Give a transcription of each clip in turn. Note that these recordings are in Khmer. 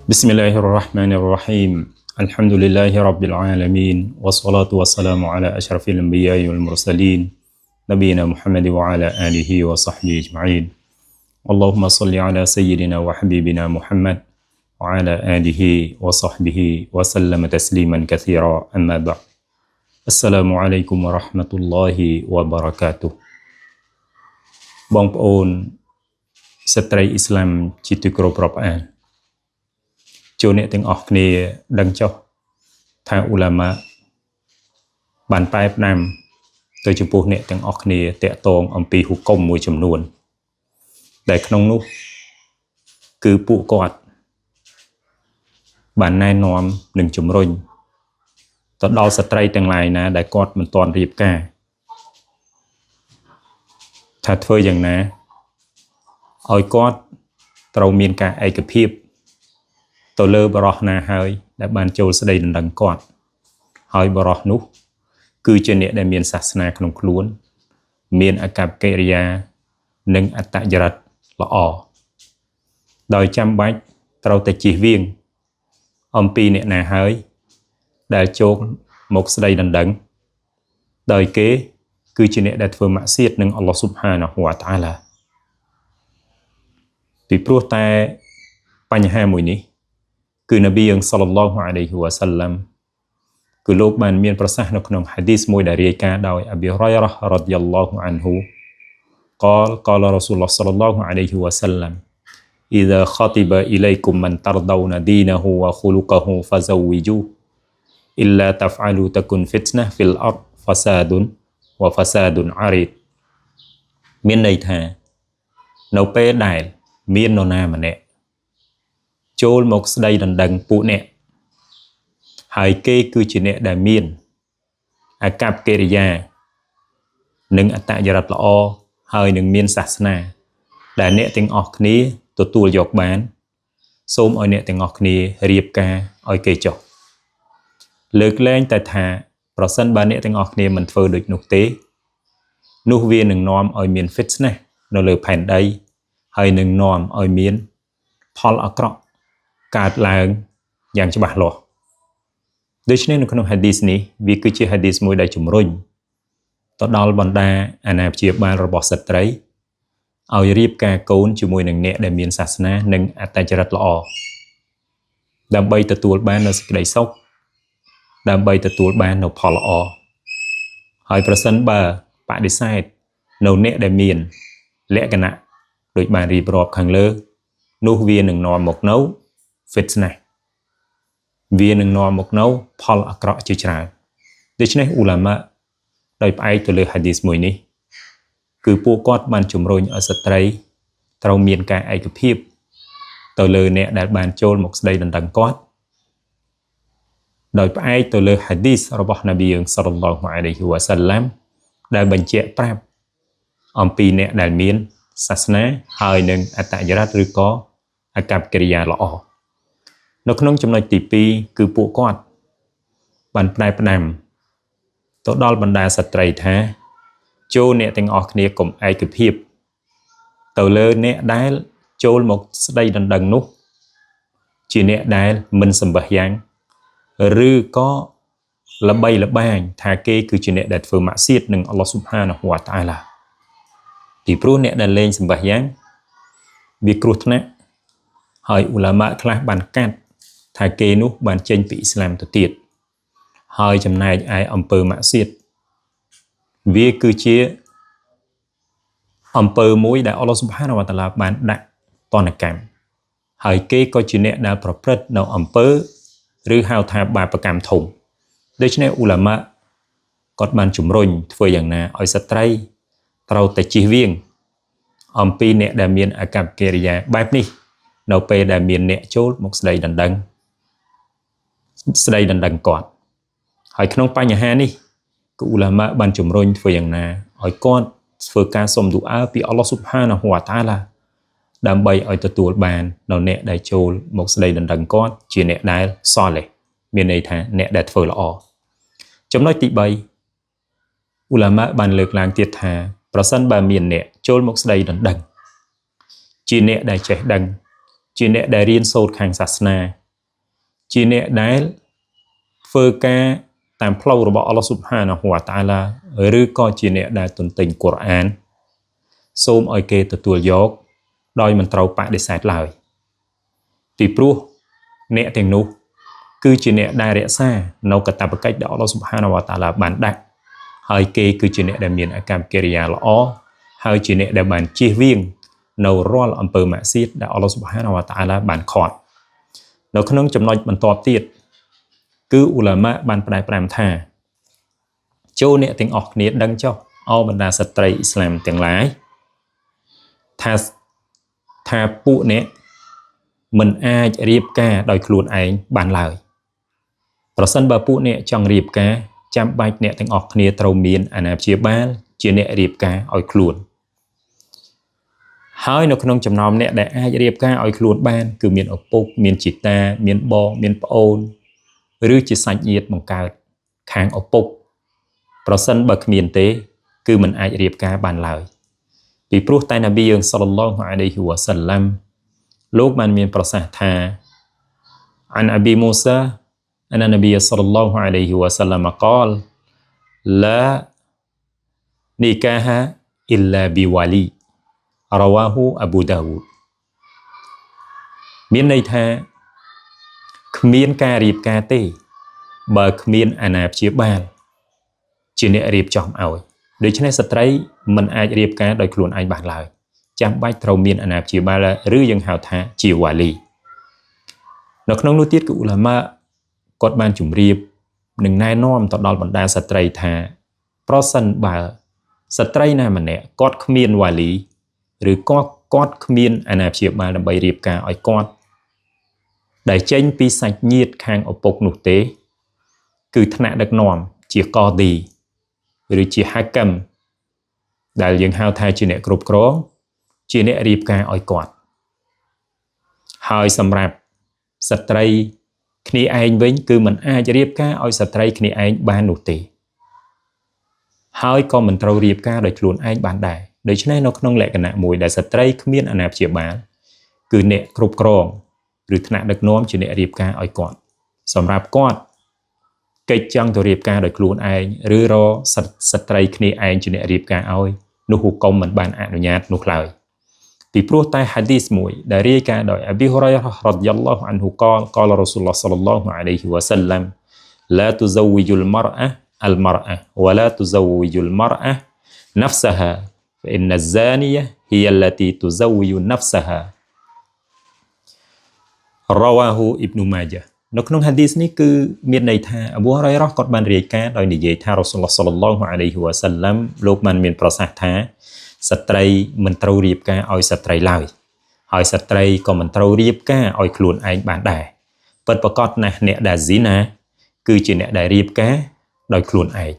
بسم الله الرحمن الرحيم الحمد لله رب العالمين والصلاة والسلام على أشرف الأنبياء والمرسلين نبينا محمد وعلى آله وصحبه أجمعين اللهم صل على سيدنا وحبيبنا محمد وعلى آله وصحبه وسلم تسليما كثيرا أما بعد السلام عليكم ورحمة الله وبركاته បងប្អូនស្ត្រីអ៊ីស្លាមជាទីគោរពរាប់អានចូលអ្នកទាំងអស់គ្នាដឹងចុះថាឧឡាម៉ាបានបែបណាំទៅចំពោះអ្នកទាំងអស់គ្នាតាក់ទងអំពីហុគមមួយចំនួនដែលក្នុងនោះគឺពួកគាត់បានណែនាំនិងជំរុញទៅដល់ស្ត្រីទាំងឡាយណាដែលគាត់មិនទាន់រៀបការថាធ្វើយ៉ាងណាឲ្យគាត់ត្រូវមានការឯកភាពទៅលើបរិះណាហើយដែលបានចូលស្ដីដណ្ដឹងគាត់ហើយបរិះនោះគឺជាអ្នកដែលមានសាសនាក្នុងខ្លួនមានអាកប្បកិរិយានិងអត្តចរិតល្អដោយចាំបាច់ត្រូវតែជៀសវាងអំពីអ្នកណាហើយដែលចូលមកស្ដីដណ្ដឹងដោយគេគឺជាអ្នកដែលធ្វើម៉ាក់សៀតនឹងអល់ឡោះស៊ុបហានាហ៊ូវតាអាឡាពីព្រោះតែបញ្ហាមួយនេះគឺនប៊ីយើងសល្លឡោះអាឡៃហ៊ីវ៉ាសាឡាំគឺលោកបានមានប្រសាសន៍នៅក្នុងហាឌីសមួយដែលរាយការណ៍ដោយអប៊ីហុរ៉ៃរ៉ារ៉ាឌីយ៉ាឡោះអានហ៊ូ قال رسول الله صلى الله عليه وسلم إذا خطب إليكم من ترضون دينه وخلقه فزوجوه إلا تفعلوا تكن فتنة في الأرض فساد وفساد عريض មានន័យថានៅពេលដែលមាននរណាម្នាក់ចូលមកស្ដីដណ្ដឹងពួកអ្នកហើយគេគឺជាអ្នកដែលមានអាកប្បកិរិយានិងអត្តចរិតល្អហើយនឹងមានសាសនាដែលអ្នកទាំងអស់គ្នាទទួលយកបានសូមឲ្យអ្នកទាំងអស់គ្នារៀបការឲ្យគេចុះលើកលែងតែថាប្រសិនបើអ្នកទាំងអស់គ្នាមិនធ្វើដូចនោះទេនោះវានឹងនាំឲ្យមាន fitnah នៅលើផែនដីហើយនឹងនាំឲ្យមានផលអាក្រក់កើតឡើងយ៉ាងច្បាស់លាស់ដូច្នេះនៅក្នុងហាឌីសនេះវាគឺជាហាឌីសមួយដែលជំរុញទៅដល់បណ្ដាអាណាព្យាបាលរបស់ស្ត្រីឲ្យរៀបការកូនជាមួយនឹងអ្នកដែលមានសាសនានិងអត្តចរិតល្អដើម្បីទទួលបាននូវសេចក្តីសុខដើម្បីទទួលបាននូវផលល្អហើយប្រសិនបើបដិសេធនៅអ្នកដែលមានលក្ខណៈដូចបានរៀបរាប់ខាងលើនោះវានឹងនាំមកនៅ fitnah វានឹងនាំមកនៅផលអាក្រក់ជាច្រើនដូច្នេះឧឡាម៉ាដោយផ្អែកទៅលើហាឌីសមួយនេះគឺពួកគាត់បានជំរុញឲ្យស្ត្រីត្រូវមានការឯកភាពទៅលើអ្នកដែលបានចូលមកស្ដីដណ្ដឹងគាត់ដោយផ្អែកទៅលើហាឌីសរបស់នប៊ីយើងសល្លឡោះអាឡៃហ៊ីវ៉ាសាឡាំដែលបញ្ជាក់ប្រាប់អំពីអ្នកដែលមានសាសនាហើយនឹងអត្តចរិតឬក៏អាកប្បកិរិយាល្អនៅក្នុងចំណុចទី2គឺពួកគាត់បានផ្ដែផ្ដាំទៅដល់បណ្ដាស្ត្រីថាចូលអ្នកទាំងអស់គ្នាកុំឯកភាពទៅលើអ្នកដែលចូលមកស្ដីដណ្ដឹងនោះជាអ្នកដែលមិនសម្បះយ៉ាងឬក៏ល្បីល្បាញថាគេគឺជាអ្នកដែលធ្វើម៉ាក់សៀតនឹងអល់ឡោះស៊ុបហានាហ៊ូវតាអាឡាពីព្រោះអ្នកដែលលេងសម្បះយ៉ាងវាគ្រោះថ្នាក់ហើយឧឡាម៉ាខ្លះបានកាត់ថាគេនោះបានចេញពីអ៊ីស្លាមទៅទៀតហើយចំណែកឯអំពើម៉ាក់សៀតវាគឺជាអំពើមួយដែលអល់ឡោះស៊ុបហានាហ៊ូវតាអាឡាបានដាក់ទណ្ឌកម្មហើយគេក៏ជាអ្នកដែលប្រព្រឹត្តនៅអំពើឬហៅថាបាបកម្មធំដូច្នេះឧឡាម៉ាគាត់បានជំរុញធ្វើយ៉ាងណាឲ្យស្ត្រីត្រូវតែជៀសវាងអំពីអ្នកដែលមានអាកប្បកិរិយាបែបនេះនៅពេលដែលមានអ្នកចូលមកស្ដីដណ្ដឹងគាត់ហើយក្នុងបញ្ហានេះគឺឧឡាម៉ាបានជំរុញធ្វើយ៉ាងណាឲ្យគាត់ធ្វើការសុំឌូអាពីអល់ឡោះស៊ុបហានាហ៊ូវតាអាឡាដើម្បីឲ្យទទួលបាននៅអ្នកដែលចូលមកស្ដីដណ្ដឹងគាត់ជាអ្នកដែលសលេះមានន័យថាអ្នកដែលធ្វើល្អចំណុចទី3ឧឡាម៉ាបានលើកឡើងទៀតថាប្រសិនបើមានអ្នកចូលមកស្ដីដណ្ដឹងជាអ្នកដែលចេះដឹង ជាអ្នកដែលរៀនសូត្រខាងសាសនាជាអ្នកដែលធ្វើការតាមផ្លូវរបស់អល់ឡោះស៊ុបហានាហ៊ូវតាអាឡាឬក៏ជាអ្នកដែលទន្ទិញកូរ៉ានសូមឲ្យគេទទួលយកដោយមិនត្រូវបដិសេធឡើយពីព្រោះអ្នកទាំងនោះគឺជាអ្នកដែលរក្សានៅកាតព្វកិច្ចដែលអល់ឡោះស៊ុបហានាហ៊ូវតាអាឡាបានដាក់ហើយគេគឺជាអ្នកដែលមានអាកប្បកិរិយាល្អហើយជាអ្នកដែលបានជៀសវាងនៅរាល់អំពើម៉ាក់សៀតដែលអល់ឡោះស៊ុបហានាហ៊ូវតាអាឡាបានខត់នៅក្នុងចំណុចបន្ទាប់ទៀតគឺឧឡាម៉ាបានផ្ដែប្រាំថាចូលអ្នកទាំងអស់គ្នាដឹងចុះអោបណ្ដាស្ត្រីអ៊ីស្លាមទាំងឡាយថាពួកអ្នកមិនអាចរៀបការដោយខ្លួនឯងបានឡើយប្រសិនបើពួកអ្នកចង់រៀបការចាំបាច់អ្នកទាំងអស់គ្នាត្រូវមានអាណាព្យាបាលជាអ្នករៀបការឲ្យខ្លួនហើយនៅក្នុងចំណោមអ្នកដែលអាចរៀបការឲ្យខ្លួនបានគឺមានឪពុកមានជីតាមានបងមានប្អូនឬជាសាច់ញាតិបង្កើតខាងឪពុកប្រសិនបើគ្មានទេគឺមិនអាចរៀបការបានឡើយពីព្រោះតែនប៊ីយើងសល្លឡោះអាឡៃហ៊ីវ៉ាសាឡាំលោកបានមានប្រសាសន៍ថាអានអប៊ីមូសាأن النبي صلى الله عليه وسلم قال لا نكاح إلا بولي رواه أبو داود មានន័យថាគ្មានការរៀបការទេបើគ្មានអាណាព្យាបាលជាអ្នករៀបចំឲ្យដូច្នេះស្ត្រីមិនអាចរៀបការដោយខ្លួនឯងបានឡើយចាំបាច់ត្រូវមានអាណាព្យាបាលឬយើងហៅថាជាវ៉ាលីនៅក្នុងនោះទៀតគឺឧឡាម៉ាគាត់បានជម្រាបនិងណែនាំទៅដល់បណ្ដាស្ត្រីថាប្រសិនបើស្ត្រីណាម្នាក់គាត់គ្មានវ៉ាលីឬគាត់គ្មានអាណាព្យាបាលដើម្បីរៀបការឲ្យគាត់ដែលចេញពីសាច់ញាតិខាងឪពុកនោះទេគឺថ្នាក់ដឹកនាំជាកោឌីឬជាហាកាំដែលយើងហៅថាជាអ្នកគ្រប់គ្រងជាអ្នករៀបការឲ្យគាត់ហើយសម្រាប់ស្ត្រីគ្នាឯងវិញគឺមិនអាចរៀបការឲ្យស្ត្រីគ្នាឯងបាននោះទេហើយក៏មិនត្រូវរៀបការដោយខ្លួនឯងបានដែរដូច្នេះនៅក្នុងលក្ខណៈមួយដែលស្ត្រីគ្មានអាណាព្យាបាលគឺអ្នកគ្រប់គ្រងឬថ្នាក់ដឹកនាំជាអ្នករៀបការឲ្យគាត់សម្រាប់គាត់កិច្ចចង់ទៅរៀបការដោយខ្លួនឯងឬរកស្ត្រីគ្នាឯងជាអ្នករៀបការឲ្យនោះហុគមមិនបានអនុញ្ញាតនោះឡើយពីព្រោះតែហាឌីសមួយដែលរាយការណ៍ដោយអប៊ីហ៊ុរ៉ៃរ៉ារ៉ាឌីយ៉ាឡោះអានហ៊ូកាលរ៉ូស៊ូលឡោះសល្លឡោះអាឡៃហ៊ីវ៉ាសាឡាំឡាទុហ្សវីជុលមរអះអលមរអះវឡាទុហ្សវីជុលមរអះ نفسها فإن الزانية هي التي تزوج نفسها رواه ابن ماجه នៅក្នុងហាឌីសនេះគឺមានន័យថាអប៊ូហ៊ុរ៉ៃរ៉ាគាត់បានរាយការណ៍ដោយនិយាយថារ៉ូស៊ូលឡោះសល្លឡោះអាឡៃហ៊ីវ៉ាសាឡាំលោកបានមានប្រសាសន៍ថាស្ត្រីមិនត្រូវរៀបការឲ្យស្ត្រីឡើយហើយស្ត្រីក៏មិនត្រូវរៀបការឲ្យខ្លួនឯងបានដែរពិតប្រាកដណាស់អ្នកដែលស៊ីណាគឺជាអ្នកដែលរៀបការដោយខ្លួនឯង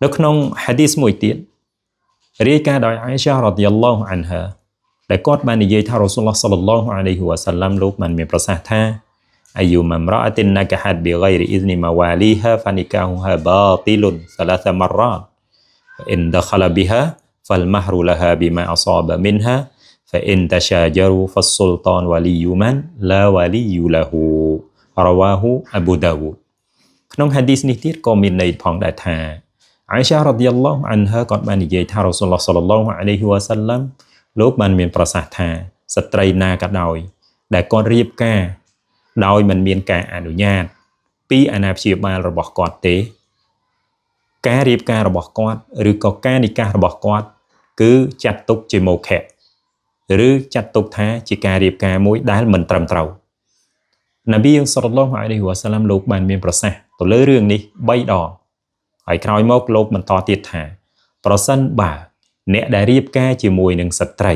នៅក្នុងហាឌីសមួយទៀតរាយការណ៍ដោយអាយឆារ៉ាឌីយ៉ាឡោះអានហាដែលគាត់បាននិយាយថារ៉ូស៊ូលឡោះសល្លឡោះអាឡៃហ៊ីវ៉ាសាឡាំលោកបានមានប្រសាសន៍ថាអាយុមរ៉ាតិនណកហាត់ប៊ីហ្គៃរីអ៊ីស្នីម៉ាវ៉ាលីហាហ្វានីកាហ៊ូហាបាទីលុន3 مرات فإن دخل بها فالمهر لها بما أصاب منها فإن تشاجروا فالسلطان ولي من لا ولي له رواه أبو داود ក្នុងហាឌីសនេះទៀតក៏មានន័យផងដែរថាអាយឆារ៉ាឌីយ៉ាឡោះអានហាគាត់បាននិយាយថារ៉ូស៊ូលឡោះសល្លឡោះអាឡៃហ៊ីវ៉ាសាឡាំលោកបានមានប្រសាសន៍ថាស្ត្រីណាក៏ដោយដែលគាត់រៀបការដោយមិនមានការអនុញ្ញាតពីអាណាព្យាបាលរបស់គាត់ទេការរៀបការរបស់គាត់ឬក៏ការនិកាសរបស់គាត់គឺចាត់ទុកជាមោខៈឬចាត់ទុកថាជាការរៀបការមួយដែលមិនត្រឹមត្រូវនប៊ីសល្លឡោះអាឡៃហ៊ីវ៉ាសាឡាំលោកបានមានប្រសាសន៍ទៅលើរឿងនេះ3 ដងហើយក្រោយមកលោកបន្តទៀតថាប្រសិនបើអ្នកដែលរៀបការជាមួយនឹងស្ត្រី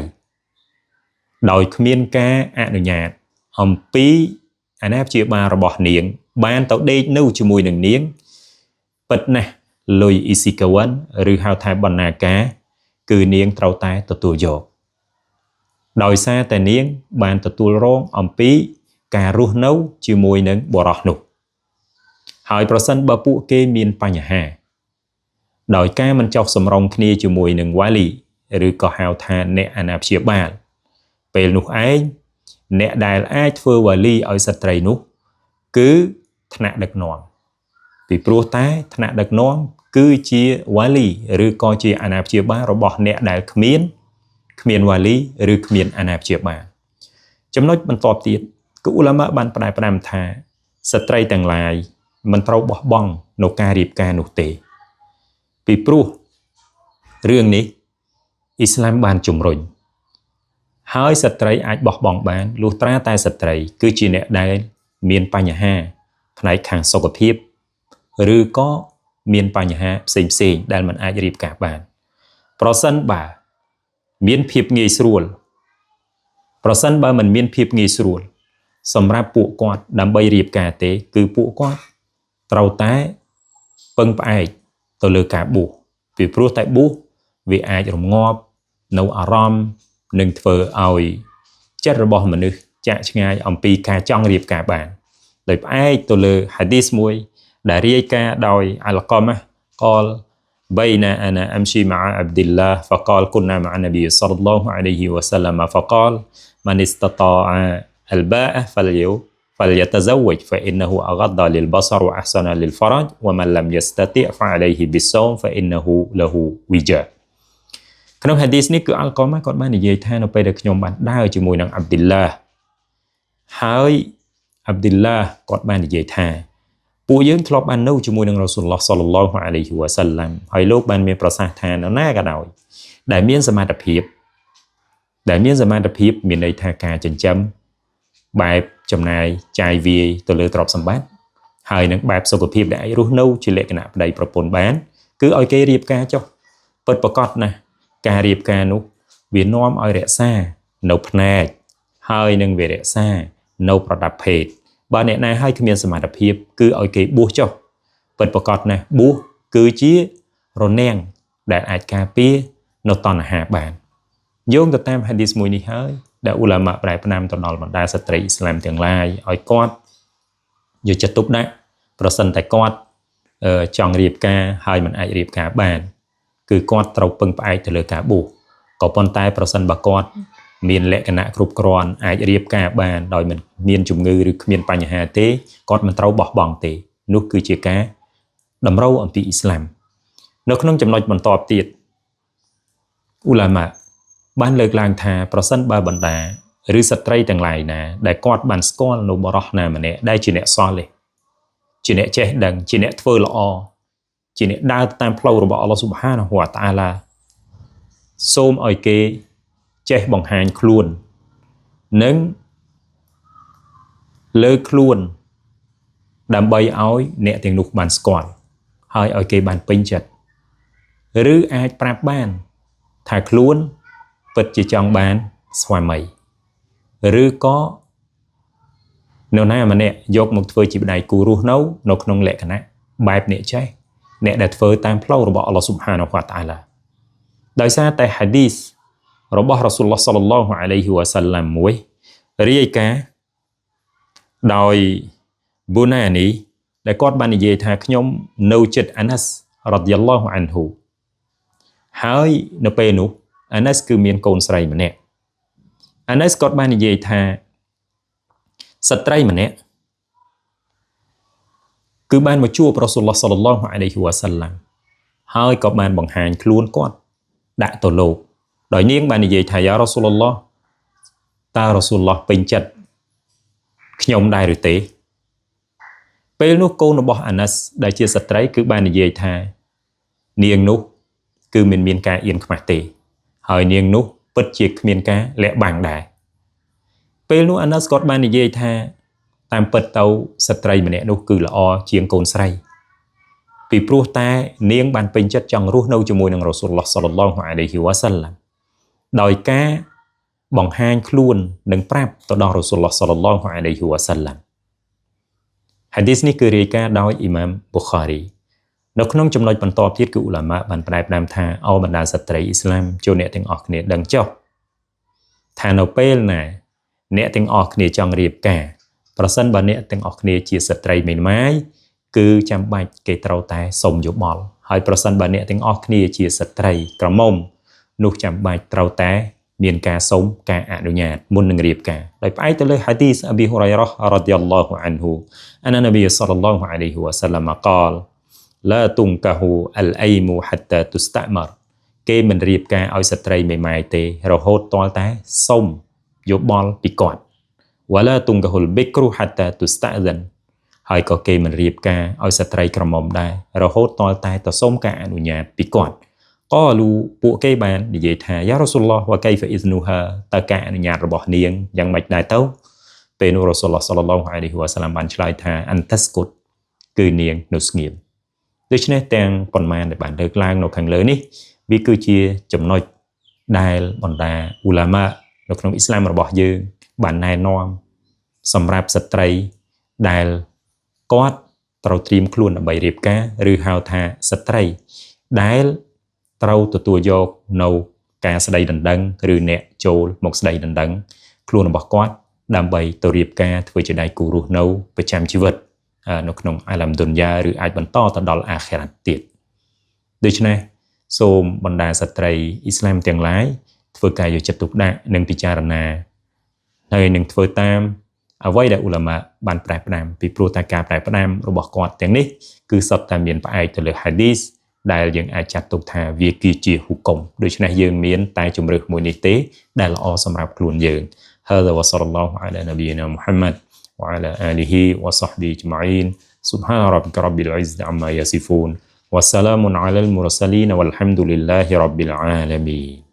ដោយគ្មានការអនុញ្ញាតអំពីអាណាព្យាបាលរបស់នាងបានទៅដេកនៅជាមួយនឹងនាងពិតណាស់លុយអ៊ីស៊ីកាវ៉ាន់ឬហៅថាបណ្ណាការគឺនាងត្រូវតែទទួលយកដោយសារតែនាងបានទទួលរងអំពីការរស់នៅជាមួយនឹងបុរសនោះហើយប្រសិនបើពួកគេមានបញ្ហាដោយការមិនចុះសម្រុងគ្នាជាមួយនឹងវ៉ាលីឬក៏ហៅថាអ្នកអាណាព្យាបាលពេលនោះឯង អ្នកដែលអាចធ្វើវ៉ាលីឲ្យស្ត្រីនោះគឺថ្នាក់ដឹកនាំពីព្រោះតែថ្នាក់ដឹកនាំគឺជាវ៉ាលីឬក៏ជាអាណាព្យាបាលរបស់អ្នកដែលគ្មានវ៉ាលីឬគ្មានអាណាព្យាបាលចំណុចបន្ទាប់ទៀតគឺអ៊ូឡាម៉ាបានផ្ដាំថាស្ត្រីទាំងឡាយមិនត្រូវបោះបង់នៅការរៀបការនោះទេពីព្រោះរឿងនេះអ៊ីស្លាមបានជំរុញហើយស្ត្រីអាចបោះបង់បានលុះត្រាតែស្ត្រីគឺជាអ្នកដែលមានបញ្ហាផ្នែកខាងសុខភាពឬក៏មានបញ្ហាផ្សេងៗដែលមិនអាចរៀបការបានប្រសិនបើមានភាពងាយស្រួលប្រសិនបើមិនមានភាពងាយស្រួលសម្រាប់ពួកគាត់ដើម្បីរៀបការទេគឺពួកគាត់ត្រូវតែពឹងផ្អែកទៅលើការបួសពីព្រោះតែបួសវាអាចរងាប់នៅអារម្មណ៍និងធ្វើឲ្យចិត្តរបស់មនុស្សចាកឆ្ងាយអំពីការចង់រៀបការបានដោយផ្អែកទៅលើហាឌីសមួយដែលរាយការណ៍ដោយអាល់កាម៉ាកលبين أنا أمشي مع عبد الله فقال كنا مع النبي صلى الله عليه وسلم فقال من استطاع الباءة فليتزوج فإنه أغض للبصر وأحسن للفرج ومن لم يستطع فعليه بالصوم فإنه له وجاء ក្នុងហាឌីសនេះគឺអល់កូម៉ាគាត់បាននិយាយថានៅពេលដែលខ្ញុំបានដើរជាមួយនឹងអាប់ឌុលឡាហើយអាប់ឌុលឡាគាត់បាននិយាយថាពួកយើងធ្លាប់បាននៅជាមួយនឹងរ៉ូស៊ូលឡោះសល្លឡោះអាឡៃហ៊ីវ៉ាសាឡាំហើយលោកបានមានប្រសាសន៍ថានរណាក៏ដោយដែលមានសមត្ថភាពមានន័យថាការចិញ្ចឹមបែបចំណាយចាយវាយទៅលើទ្រព្យសម្បត្តិហើយនឹងបែបសុខភាពដែលអាចរស់នៅជាលក្ខណៈប្តីប្រពន្ធបានគឺឲ្យគេរៀបការចុះពិតប្រាកដណាស់ការរៀបការនោះវានាំឲ្យរក្សានៅភ្នែកហើយនឹងវារក្សានៅប្រដាប់ភេទបើអ្នកណាឲ្យគ្មានសមត្ថភាពគឺឲ្យគេបួសចុះពិតប្រាកដណាស់បួសគឺជារនាំងដែលអាចការពារនៅតណ្ហាបានយោងទៅតាមហាឌីសមួយនេះហើយដែលអ៊ូឡាម៉ាប្រែផ្ដាំទៅដល់បណ្ដាស្ត្រីអ៊ីស្លាមទាំងឡាយឲ្យគាត់យកចិត្តទុកដាក់ប្រសិនតែគាត់ចង់រៀបការហើយមិនអាចរៀបការបានគឺគាត់ត្រូវពឹងផ្អែកទៅលើការបួសក៏ប៉ុន្តែប្រសិនបើគាត់មានលក្ខណៈគ្រប់គ្រាន់អាចរៀបការបានដោយមិនមានជំងឺឬគ្មានបញ្ហាទេគាត់មិនត្រូវបោះបង់ទេនោះគឺជាការតម្រូវអំពីអ៊ីស្លាមនៅក្នុងចំណុចបន្តទៀតអ៊ូឡាម៉ាបានលើកឡើងថាប្រសិនបើបណ្ដាឬស្ត្រីទាំងឡាយណាដែលគាត់បានស្គាល់នៅបរិះណាម្នាក់ដែលជាអ្នកសល់ជាអ្នកចេះដឹងជាអ្នកធ្វើល្អជាអ្នកដើរតាមផ្លូវរបស់អល់ឡោះស៊ុបហានហូវតាអាឡាសូមឲ្យគេចេះបង្ហាញខ្លួននិងលើខ្លួនដើម្បីឲ្យអ្នកទាំងនោះបានស្គាល់ហើយឲ្យគេបានពេញចិត្តឬអាចប្រាប់បានថាខ្លួនពិតជាចង់បានស្វាមីឬក៏នរណាម្នាក់យកមកធ្វើជាដៃគូរស់នៅក្នុងលក្ខណៈបែបអ្នកចេះអ្នកដែលធ្វើតាមផ្លូវរបស់អល់ឡោះស៊ុបហានហូវតាអាឡាដោយសារតែហាឌីសរបស់រ៉ាស៊ូលឡោះសល្លឡោះអាឡៃហ៊ីវ៉ាសាឡាំមួយរាយការណ៍ដោយប៊ូណានីដែលគាត់បាននិយាយថាខ្ញុំនៅជិតអាណាស់រ៉ាឌីយ៉ាឡោះអានហ៊ូហើយនៅពេលនោះអាណាស់គឺមានកូនស្រីម្នាក់អាណាស់គាត់បាននិយាយថាស្ត្រីម្នាក់គឺបានមកជួបរ៉ាស៊ូលឡោះសល្លឡោះអាឡៃហ៊ីវ៉ាសាឡាំហើយក៏បានបង្ហាញខ្លួនគាត់ដាក់ទៅលោកដោយនាងបាននិយាយថាយ៉ារ៉ាស៊ូលឡោះតើរ៉ាស៊ូលឡោះពេញចិត្តខ្ញុំដែរឬទេពេលនោះកូនរបស់អាណាស់ដែលជាស្ត្រីគឺបាននិយាយថានាងនោះគឺមិនមានការអៀនខ្មាស់ទេហើយនាងនោះពិតជាគ្មានការលាក់បាំងដែរពេលនោះអាណាស់គាត់បាននិយាយថាតាមពិតទៅស្ត្រីម្នាក់នោះគឺល្អជាងកូនស្រីពីព្រោះតែនាងបានពេញចិត្តចង់រស់នៅជាមួយនឹងរ៉ាស៊ូលឡោះសល្លឡោះអាឡៃហ៊ីវ៉ាសាឡាំដោយការបង្ហាញខ្លួននិងប្រាប់ទៅដល់រ៉ាស៊ូលឡោះសល្លឡោះអាឡៃហ៊ីវ៉ាសាឡាំហាឌីសនេះគឺរាយការណ៍ដោយអ៊ីម៉ាមប៊ូខារីនៅក្នុងចំណុចបន្តទៀតគឺអ៊ូឡាម៉ាបានផ្ដាំថាអោបណ្ដាស្ត្រីអ៊ីស្លាមចូលអ្នកទាំងអស់គ្នាដឹងចុះថានៅពេលណាអ្នកទាំងអស់គ្នាចង់រៀបការប្រសិនបើអ្នកទាំងអស់គ្នាជាស្ត្រីមេម៉ាយគឺចាំបាច់គេត្រូវតែសុំយោបល់ហើយប្រសិនបើអ្នកទាំងអស់គ្នាជាស្ត្រីក្រមុំនោះចាំបាច់ត្រូវតែ មានការសុំការអនុញ្ញាតមុននឹងរៀបការដោយផ្អែកទៅលើ hadith Abi Hurairah radhiyallahu anhu anna Nabiy sallallahu alaihi wasallam qala la tunkahu al-aymu hatta tustamar គេមិនរៀបការឲ្យស្ត្រីមេម៉ាយទេរហូតទាល់តែសុំយោបល់ពីគាត់ wala tunkahu al-bikru hatta tusta'dhan ហើយក៏គេមិនរៀបការឲ្យស្ត្រីក្រមុំដែររហូតទាល់តែទៅសុំការអនុញ្ញាតពីគាត់ قالوا ពួកគេបាននិយាយថាយ៉ារ៉ាស៊ូលឡោះវ៉ាកៃហ្វអ៊ីស្នូហាតើការអនុញ្ញាតរបស់នាងយ៉ាងម៉េចដែរទៅពេលនោះរ៉ាស៊ូលឡោះសល្លឡោះអាឡៃហ៊ីវ៉ាសាឡាមបានឆ្លើយថាអន្តាស្គុតគឺនាងនៅស្ងៀមដូច្នេះទាំងប៉ុន្មានដែលបានលើកឡើងនៅខាងលើនេះវាគឺជាចំណុចដែលបណ្ដាអ៊ូឡាម៉ានៅក្នុងអ៊ីស្លាមរបស់យើងបានណែនាំសម្រាប់ស្ត្រីដែលគាត់ត្រូវត្រៀមខ្លួនដើម្បីរៀបការឬហៅថាស្ត្រីដែលត្រូវទទួលយកនៅការស្ដីដណ្ដឹងឬអ្នកចូលមកស្ដីដណ្ដឹងខ្លួនរបស់គាត់ដើម្បីទៅរៀបការធ្វើជាដៃគូរស់នៅប្រចាំជីវិតនៅក្នុងអាឡាំឌុនយ៉ាឬអាចបន្តទៅដល់អាខិរ៉ាត់ទៀតដូច្នេះសូមបណ្ដាស្ត្រីអ៊ីស្លាមទាំងឡាយធ្វើការយកចិត្តទុកដាក់និងពិចារណាហើយនឹងធ្វើតាមអ្វីដែលអ៊ូឡាម៉ាបានប្រែផ្ដាំពីព្រោះតែការប្រែផ្ដាំរបស់គាត់ទាំងនេះគឺសុទ្ធតែមានផ្អែកទៅលើ hadith ដែលយើងអាចចាត់ទុកថាវាគឺជាហ៊ុកុំដូច្នេះយើងមានតែជំរើសមួយនេះទេដែលល្អសម្រាប់ខ្លួនយើង هذا وصلى الله على نبينا محمد وعلى آله وصحبه أجمعين سبحان ربك رب العزة عما يصفون وسلام على المرسلين والحمد لله رب العالمين